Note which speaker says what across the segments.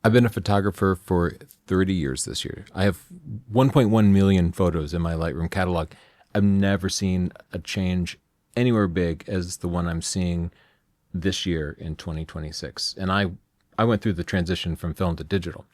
Speaker 1: I've been a photographer for 30 years this year. I have 1.1 million photos in my Lightroom catalog. I've never seen a change anywhere big as the one I'm seeing this year in 2026. And I went through the transition from film to digital.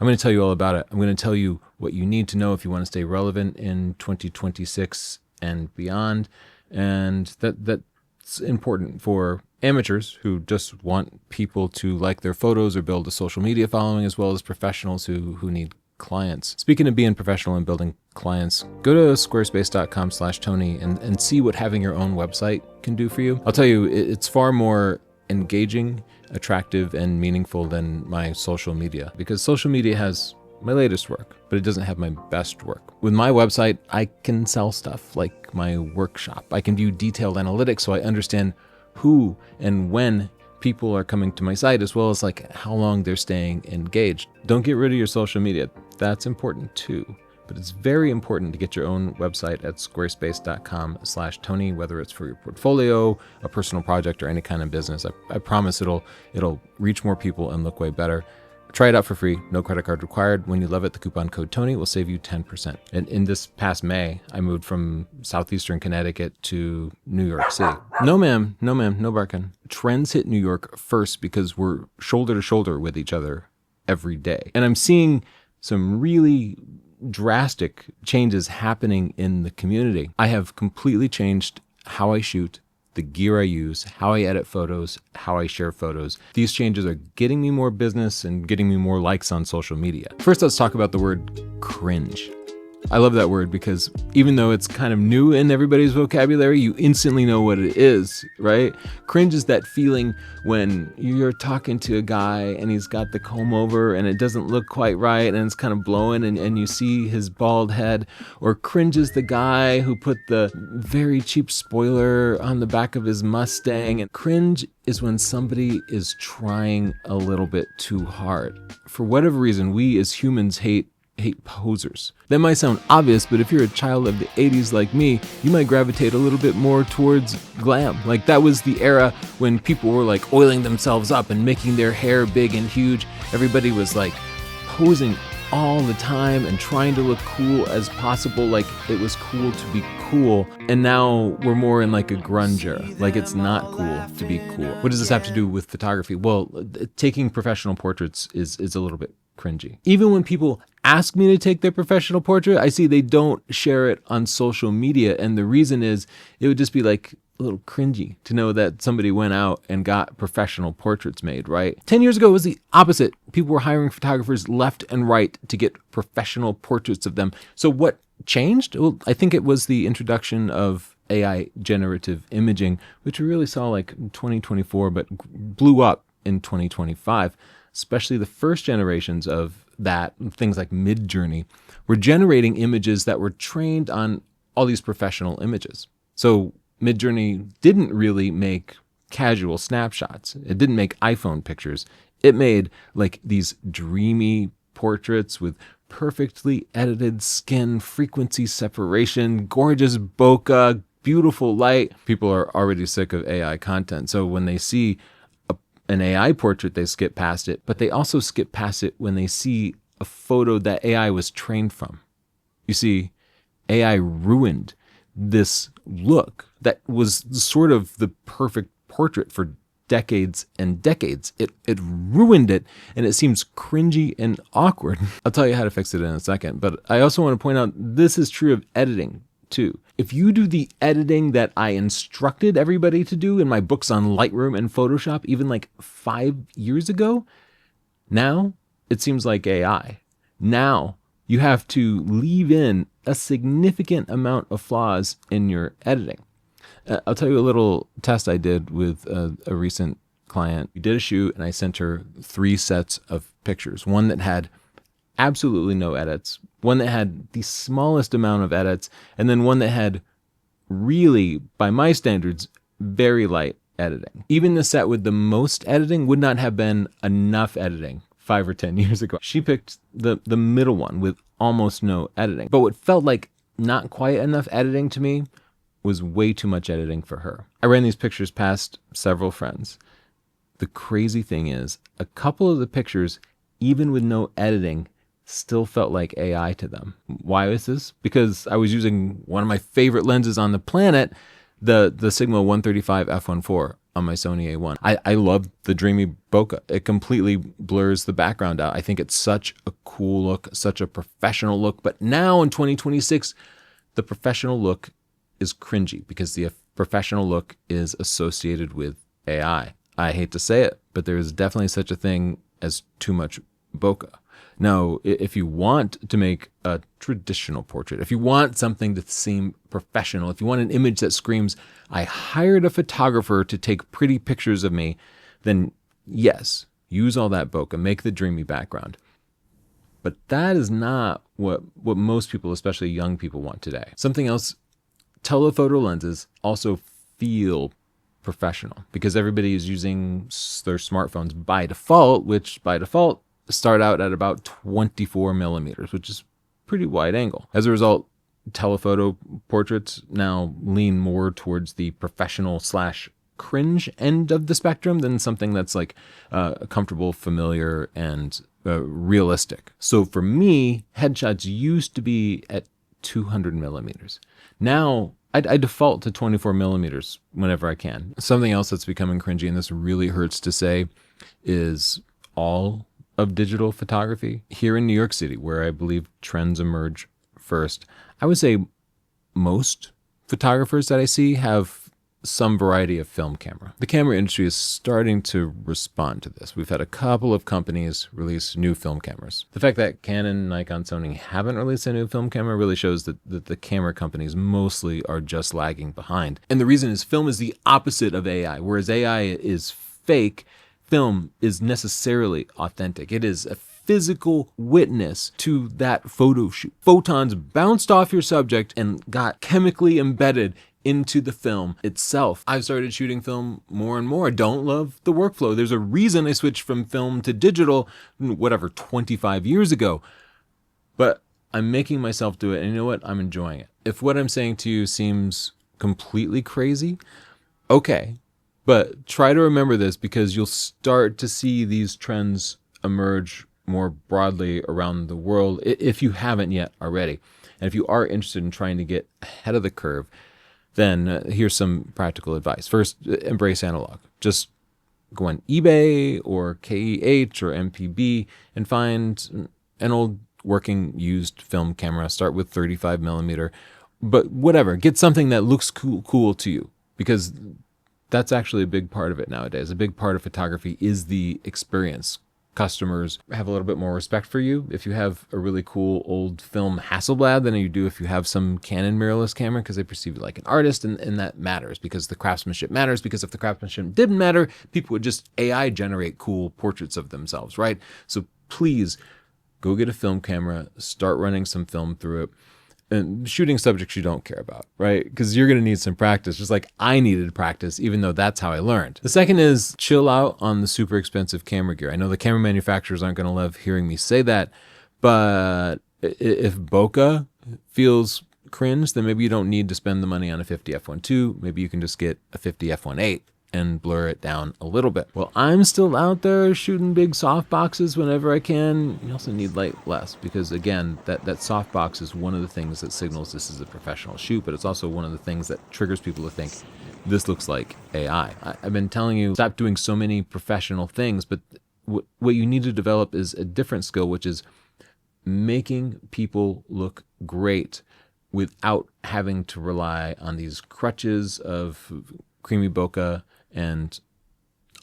Speaker 1: I'm going to tell you all about it. I'm going to tell you what you need to know if you want to stay relevant in 2026 and beyond. And that's important for amateurs who just want people to like their photos or build a social media following, as well as professionals who need clients. Speaking of being professional and building clients, go to squarespace.com/Tony and see what having your own website can do for you. I'll tell you, it's far more engaging, attractive, and meaningful than my social media, because social media has my latest work, but it doesn't have my best work. With my website, I can sell stuff like my workshop. I can view detailed analytics so I understand who and when people are coming to my site, as well as like how long they're staying engaged. Don't get rid of your social media. That's important too. But it's very important to get your own website at squarespace.com/Tony, whether it's for your portfolio, a personal project, or any kind of business. I promise it'll reach more people and look way better. Try it out for free, no credit card required. When you love it, the coupon code Tony will save you 10%. And in this past May, I moved from southeastern Connecticut to New York City. No ma'am, no barking. Trends hit New York first because we're shoulder to shoulder with each other every day. And I'm seeing some really drastic changes happening in the community. I have completely changed how I shoot, the gear I use, how I edit photos, how I share photos. These changes are getting me more business and getting me more likes on social media. First, let's talk about the word cringe. I love that word because even though it's kind of new in everybody's vocabulary, you instantly know what it is, right? Cringe is that feeling when you're talking to a guy and he's got the comb over and it doesn't look quite right and it's kind of blowing and you see his bald head. Or cringe is the guy who put the very cheap spoiler on the back of his Mustang. And cringe is when somebody is trying a little bit too hard. For whatever reason, we as humans hate posers. That might sound obvious, but if you're a child of the 80s like me, you might gravitate a little bit more towards glam. Like that was the era when people were like oiling themselves up and making their hair big and huge. Everybody was like posing all the time and trying to look cool as possible, like it was cool to be cool. And now we're more in like a grunge era, like it's not cool to be cool. What does this have to do with photography? Well, taking professional portraits is a little bit cringy. Even when people ask me to take their professional portrait, I see they don't share it on social media. And the reason is it would just be like a little cringy to know that somebody went out and got professional portraits made, right? 10 years ago, it was the opposite. People were hiring photographers left and right to get professional portraits of them. So what changed? Well, I think it was the introduction of AI generative imaging, which we really saw like in 2024, but blew up in 2025. Especially the first generations of that, things like Midjourney, were generating images that were trained on all these professional images. So Midjourney didn't really make casual snapshots. It didn't make iPhone pictures. It made like these dreamy portraits with perfectly edited skin, frequency separation, gorgeous bokeh, beautiful light. People are already sick of AI content. So when they see an AI portrait, they skip past it, but they also skip past it when they see a photo that AI was trained from. You see, AI ruined this look that was sort of the perfect portrait for decades and decades. It ruined it, and it seems cringy and awkward. I'll tell you how to fix it in a second, but I also want to point out this is true of editing too. If you do the editing that I instructed everybody to do in my books on Lightroom and Photoshop, even like 5 years ago, now it seems like AI. Now you have to leave in a significant amount of flaws in your editing. I'll tell you a little test I did with a recent client. We did a shoot and I sent her 3 sets of pictures. One that had absolutely no edits, one that had the smallest amount of edits, and then one that had really, by my standards, very light editing. Even the set with the most editing would not have been enough editing 5 or 10 years ago. She picked the middle one with almost no editing. But what felt like not quite enough editing to me was way too much editing for her. I ran these pictures past several friends. The crazy thing is, a couple of the pictures even with no editing, still felt like AI to them. Why is this? Because I was using one of my favorite lenses on the planet, the Sigma 135 f1.4 on my Sony A1. I love the dreamy bokeh. It completely blurs the background out. I think it's such a cool look, such a professional look. But now in 2026, the professional look is cringy because the professional look is associated with AI. I hate to say it, but there is definitely such a thing as too much bokeh. Now, if you want to make a traditional portrait, if you want something to seem professional, if you want an image that screams, I hired a photographer to take pretty pictures of me, then yes, use all that bokeh, make the dreamy background. But that is not what most people, especially young people, want today. Something else, telephoto lenses also feel professional because everybody is using their smartphones by default, which by default start out at about 24 millimeters, which is pretty wide angle. As a result, telephoto portraits now lean more towards the professional / cringe end of the spectrum than something that's like comfortable, familiar, and realistic. So for me, headshots used to be at 200 millimeters. Now, I default to 24 millimeters whenever I can. Something else that's becoming cringy, and this really hurts to say, is all of digital photography. Here in New York City, where I believe trends emerge first, I would say most photographers that I see have some variety of film camera. The camera industry is starting to respond to this. We've had a couple of companies release new film cameras. The fact that Canon, Nikon, Sony haven't released a new film camera really shows that the camera companies mostly are just lagging behind. And the reason is film is the opposite of AI. Whereas AI is fake, film is necessarily authentic. It is a physical witness to that photo shoot. Photons bounced off your subject and got chemically embedded into the film itself. I've started shooting film more and more. I don't love the workflow. There's a reason I switched from film to digital, 25 years ago. But I'm making myself do it, and you know what? I'm enjoying it. If what I'm saying to you seems completely crazy, okay. But try to remember this because you'll start to see these trends emerge more broadly around the world if you haven't yet already. And if you are interested in trying to get ahead of the curve, then here's some practical advice. First, embrace analog. Just go on eBay or KEH or MPB and find an old working used film camera. Start with 35 millimeter, but whatever. Get something that looks cool to you, because that's actually a big part of it nowadays. A big part of photography is the experience. Customers have a little bit more respect for you if you have a really cool old film Hasselblad than you do if you have some Canon mirrorless camera, because they perceive you like an artist, and that matters because the craftsmanship matters. Because if the craftsmanship didn't matter, people would just AI generate cool portraits of themselves, right? So please go get a film camera, start running some film through it, and shooting subjects you don't care about, right? Because you're going to need some practice, just like I needed practice, even though that's how I learned. The second is chill out on the super expensive camera gear. I know the camera manufacturers aren't going to love hearing me say that, but if bokeh feels cringe, then maybe you don't need to spend the money on a 50 f1.2. Maybe you can just get a 50 f1.8 and blur it down a little bit. Well, I'm still out there shooting big softboxes whenever I can. You also need light less because, again, that softbox is one of the things that signals this is a professional shoot, but it's also one of the things that triggers people to think this looks like AI. I've been telling you, stop doing so many professional things, but what you need to develop is a different skill, which is making people look great without having to rely on these crutches of creamy bokeh and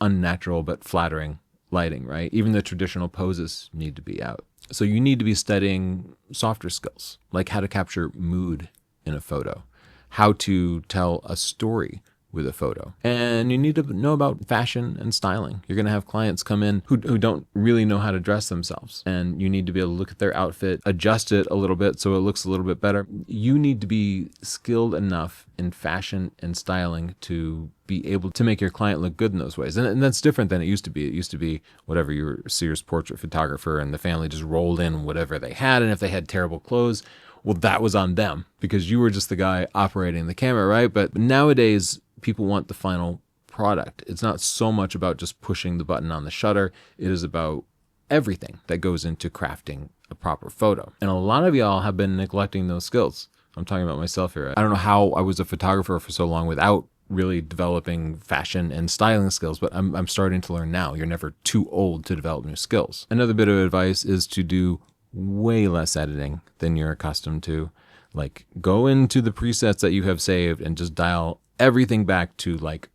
Speaker 1: unnatural but flattering lighting, right? Even the traditional poses need to be out. So you need to be studying softer skills, like how to capture mood in a photo, how to tell a story with a photo. And you need to know about fashion and styling. You're going to have clients come in who don't really know how to dress themselves. And you need to be able to look at their outfit, adjust it a little bit so it looks a little bit better. You need to be skilled enough in fashion and styling to be able to make your client look good in those ways. And that's different than it used to be. It used to be whatever, you were Sears portrait photographer and the family just rolled in whatever they had. And if they had terrible clothes, well, that was on them because you were just the guy operating the camera, right? But nowadays, people want the final product. It's not so much about just pushing the button on the shutter. It is about everything that goes into crafting a proper photo. And a lot of y'all have been neglecting those skills. I'm talking about myself here. I don't know how I was a photographer for so long without really developing fashion and styling skills, but I'm starting to learn now. You're never too old to develop new skills. Another bit of advice is to do way less editing than you're accustomed to. Like, go into the presets that you have saved and just dial everything back to like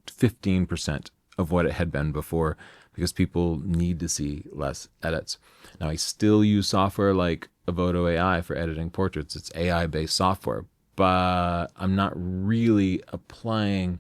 Speaker 1: 15% of what it had been before, because people need to see less edits. Now, I still use software like Avoto AI for editing portraits. It's AI-based software, but I'm not really applying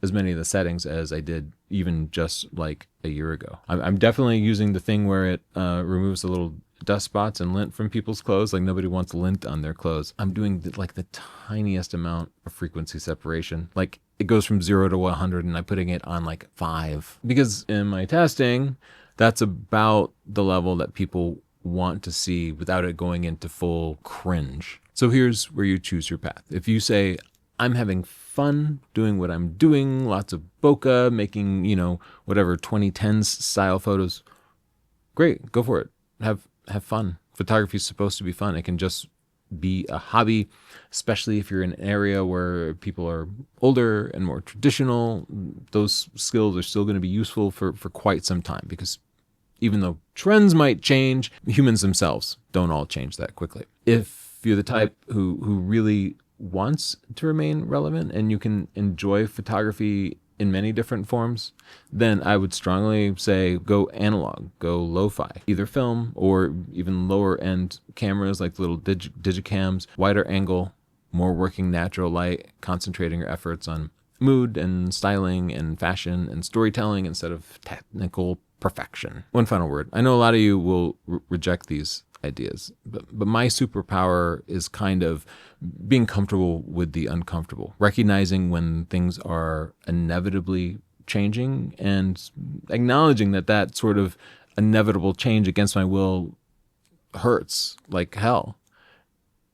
Speaker 1: as many of the settings as I did even just like a year ago. I'm definitely using the thing where it removes the little dust spots and lint from people's clothes. Like, nobody wants lint on their clothes. I'm doing like the tiniest amount of frequency separation. Like, it goes from 0 to 100 and I'm putting it on like 5, because in my testing, that's about the level that people want to see without it going into full cringe. So here's where you choose your path. If you say, I'm having fun doing what I'm doing, lots of bokeh, making, whatever 2010s style photos, great, go for it. Have fun. Photography is supposed to be fun. It can just be a hobby, especially if you're in an area where people are older and more traditional. Those skills are still going to be useful for quite some time, because even though trends might change, humans themselves don't all change that quickly. If you're the type who really wants to remain relevant and you can enjoy photography in many different forms, then I would strongly say go analog, go lo-fi, either film or even lower end cameras like little digicams, wider angle, more working natural light, concentrating your efforts on mood and styling and fashion and storytelling instead of technical perfection. One final word. I know a lot of you will reject these ideas, but my superpower is kind of being comfortable with the uncomfortable, recognizing when things are inevitably changing and acknowledging that sort of inevitable change against my will hurts like hell,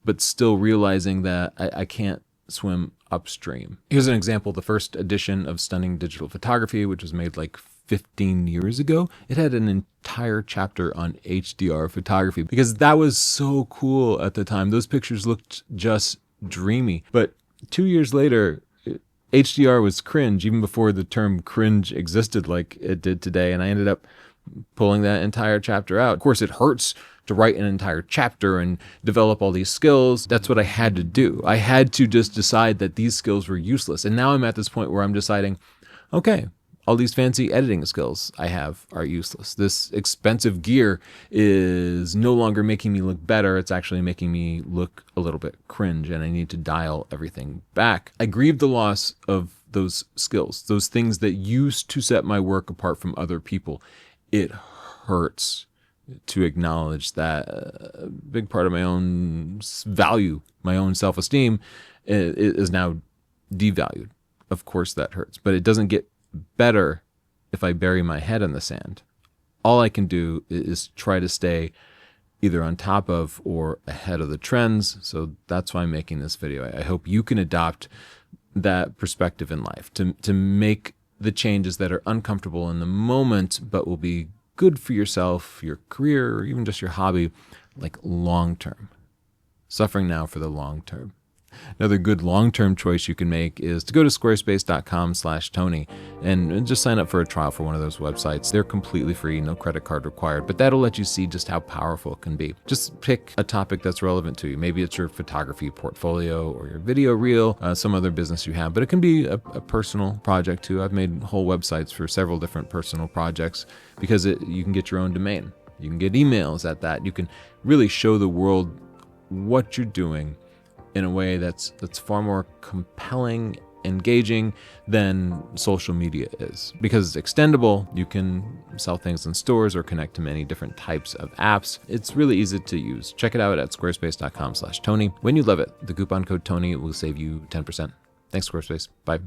Speaker 1: but still realizing that I can't swim upstream. Here's an example. The first edition of Stunning Digital Photography, which was made like 15 years ago, it had an entire chapter on HDR photography, because that was so cool at the time. Those pictures looked just dreamy. But 2 years later, HDR was cringe, even before the term cringe existed like it did today. And I ended up pulling that entire chapter out. Of course, it hurts to write an entire chapter and develop all these skills. That's what I had to do. I had to just decide that these skills were useless. And now I'm at this point where I'm deciding, okay, all these fancy editing skills I have are useless. This expensive gear is no longer making me look better. It's actually making me look a little bit cringe, and I need to dial everything back. I grieve the loss of those skills, those things that used to set my work apart from other people. It hurts to acknowledge that a big part of my own value, my own self-esteem, is now devalued. Of course that hurts, but it doesn't get better if I bury my head in the sand. All I can do is try to stay either on top of or ahead of the trends. So that's why I'm making this video. I hope you can adopt that perspective in life to make the changes that are uncomfortable in the moment, but will be good for yourself, your career, or even just your hobby, like long term. Suffering now for the long term. Another good long-term choice you can make is to go to squarespace.com/Tony and just sign up for a trial for one of those websites. They're completely free, no credit card required, but that'll let you see just how powerful it can be. Just pick a topic that's relevant to you. Maybe it's your photography portfolio or your video reel, some other business you have, but it can be a personal project too. I've made whole websites for several different personal projects because you can get your own domain. You can get emails at that. You can really show the world what you're doing in a way that's far more compelling, engaging than social media is. Because it's extendable, you can sell things in stores or connect to many different types of apps. It's really easy to use. Check it out at squarespace.com/Tony. When you love it, the coupon code Tony will save you 10%. Thanks, Squarespace. Bye.